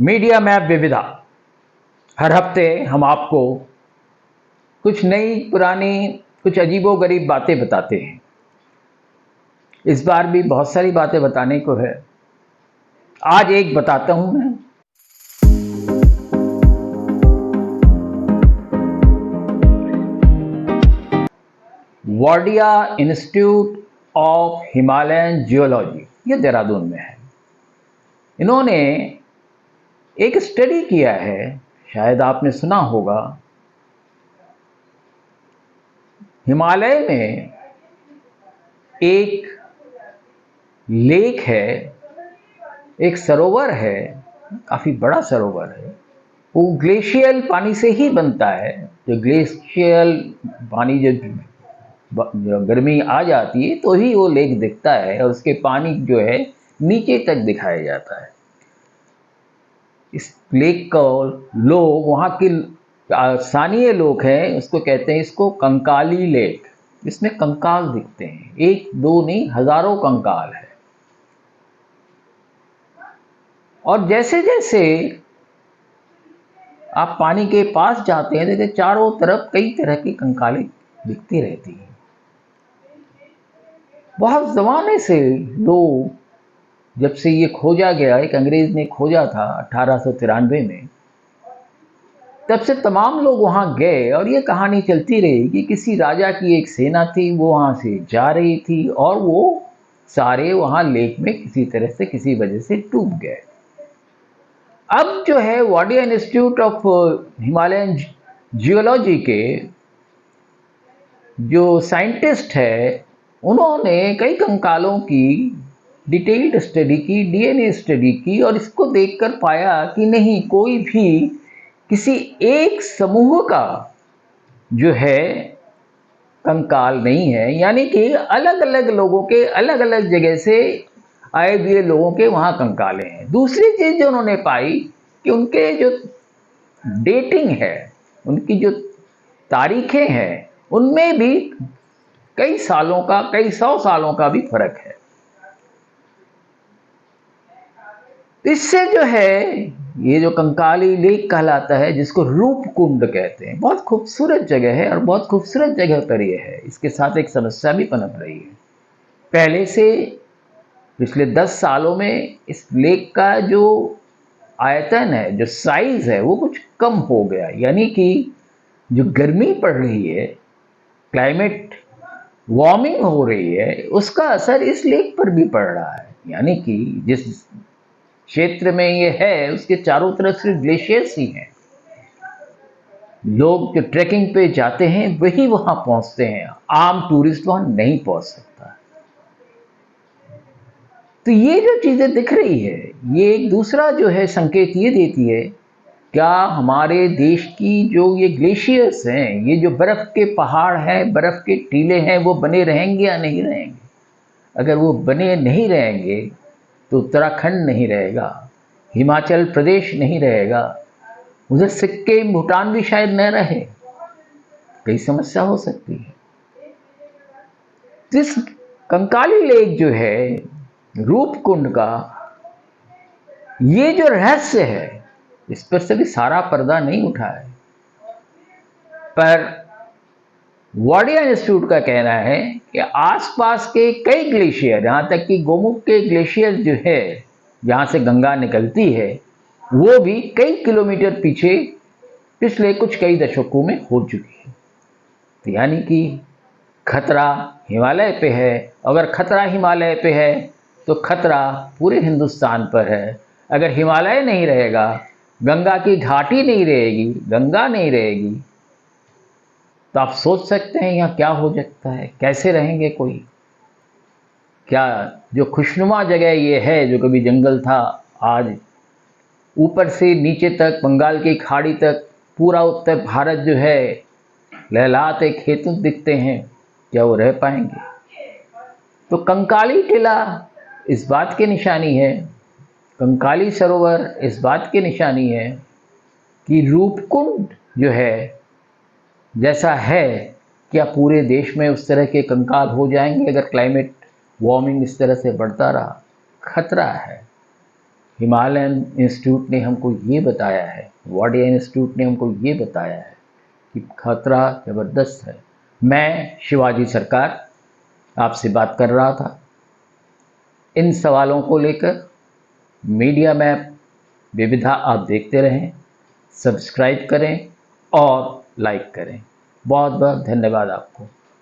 Media map विविधा। हर हफ्ते हम आपको कुछ नई पुरानी कुछ अजीबोगरीब बातें बताते हैं। इस बार भी बहुत सारी बातें बताने को है। आज एक बताता हूं मैं। Wadia institute of Himalayan geology, ये देहरादून में है। इन्होंने एक स्टडी किया है, शायद आपने सुना होगा। हिमालय में एक लेक है, एक सरोवर है, काफ़ी बड़ा सरोवर है। वो ग्लेशियल पानी से ही बनता है। जो ग्लेशियल पानी जो गर्मी आ जाती है तो ही वो लेक दिखता है, और उसके पानी जो है नीचे तक दिखाया जाता है। इस लेक को लोग, वहाँ के स्थानीय लोग हैं, उसको कहते हैं, इसको कंकाली लेक। इसमें कंकाल दिखते हैं, एक दो नहीं, हजारों कंकाल है। और जैसे जैसे आप पानी के पास जाते हैं, देखिए चारों तरफ कई तरह की कंकालें दिखती रहती हैं। बहुत ज़माने से लोग, जब से ये खोजा गया, एक अंग्रेज ने खोजा था 1893 में, तब से तमाम लोग वहाँ गए और ये कहानी चलती रही कि किसी राजा की एक सेना थी, वो वहाँ से जा रही थी और वो सारे वहाँ लेक में किसी तरह से, किसी वजह से डूब गए। अब जो है Wadia institute of Himalayan geology के जो साइंटिस्ट है, उन्होंने कई कंकालों की डिटेल्ड स्टडी की, डीएनए स्टडी की, और इसको देखकर पाया कि नहीं, कोई भी किसी एक समूह का जो है कंकाल नहीं है। यानी कि अलग अलग लोगों के, अलग अलग जगह से आए हुए लोगों के वहाँ कंकाले हैं। दूसरी चीज़ जो उन्होंने पाई कि उनके जो डेटिंग है, उनकी जो तारीखें हैं, उनमें भी कई सालों का, कई 100 सालों का भी फर्क है। इससे जो है ये जो कंकाली लेक कहलाता है, जिसको रूपकुंड कहते हैं, बहुत खूबसूरत जगह है, और बहुत खूबसूरत जगह पर ये है। इसके साथ एक समस्या भी पनप रही है। पहले से पिछले 10 सालों में इस लेक का जो आयतन है, जो साइज है, वो कुछ कम हो गया। यानी कि जो गर्मी पड़ रही है, क्लाइमेट वार्मिंग हो रही है, उसका असर इस लेक पर भी पड़ रहा है। यानी कि जिस क्षेत्र में ये है, उसके चारों तरफ सिर्फ ग्लेशियर्स ही हैं। लोग जो ट्रैकिंग पे जाते हैं वही वहां पहुंचते हैं, आम टूरिस्ट वहां नहीं पहुंच सकता। तो ये जो चीजें दिख रही है, ये एक दूसरा जो है संकेत ये देती है, क्या हमारे देश की जो ये ग्लेशियर्स हैं, ये जो बर्फ के पहाड़ हैं, बर्फ के टीले हैं, वो बने रहेंगे या नहीं रहेंगे? अगर वो बने नहीं रहेंगे तो उत्तराखंड नहीं रहेगा, हिमाचल प्रदेश नहीं रहेगा, उधर सिक्किम, भूटान भी शायद न रहे। कई समस्या हो सकती है। इस कंकाली लेक जो है रूपकुंड का, ये जो रहस्य है, इस पर से भी सारा पर्दा नहीं उठा है। पर वाडिया इंस्टीट्यूट का कहना है कि आसपास के कई ग्लेशियर, यहाँ तक कि गोमुख के ग्लेशियर जो है, जहाँ से गंगा निकलती है, वो भी कई किलोमीटर पीछे पिछले कई दशकों में हो चुकी है। तो यानी कि खतरा हिमालय पे है। अगर खतरा हिमालय पे है तो खतरा पूरे हिंदुस्तान पर है। अगर हिमालय नहीं रहेगा, गंगा की घाटी नहीं रहेगी, गंगा नहीं रहेगी, तो आप सोच सकते हैं यहाँ क्या हो सकता है, कैसे रहेंगे कोई। क्या जो खुशनुमा जगह ये है, जो कभी जंगल था, आज ऊपर से नीचे तक, बंगाल की खाड़ी तक, पूरा उत्तर भारत जो है लहलाते खेतों दिखते हैं, क्या वो रह पाएंगे? तो कंकाली टिला इस बात की निशानी है, कंकाली सरोवर इस बात की निशानी है कि रूपकुंड जो है जैसा है, क्या पूरे देश में उस तरह के कंकाल हो जाएंगे अगर क्लाइमेट वार्मिंग इस तरह से बढ़ता रहा? खतरा है। हिमालयन इंस्टीट्यूट ने हमको ये बताया है, वाडिया इंस्टीट्यूट ने हमको ये बताया है कि खतरा ज़बरदस्त है। मैं शिवाजी सरकार आपसे बात कर रहा था। इन सवालों को लेकर मीडिया मैप विविधा आप देखते रहें, सब्सक्राइब करें और लाइक करें। बहुत बहुत धन्यवाद आपको।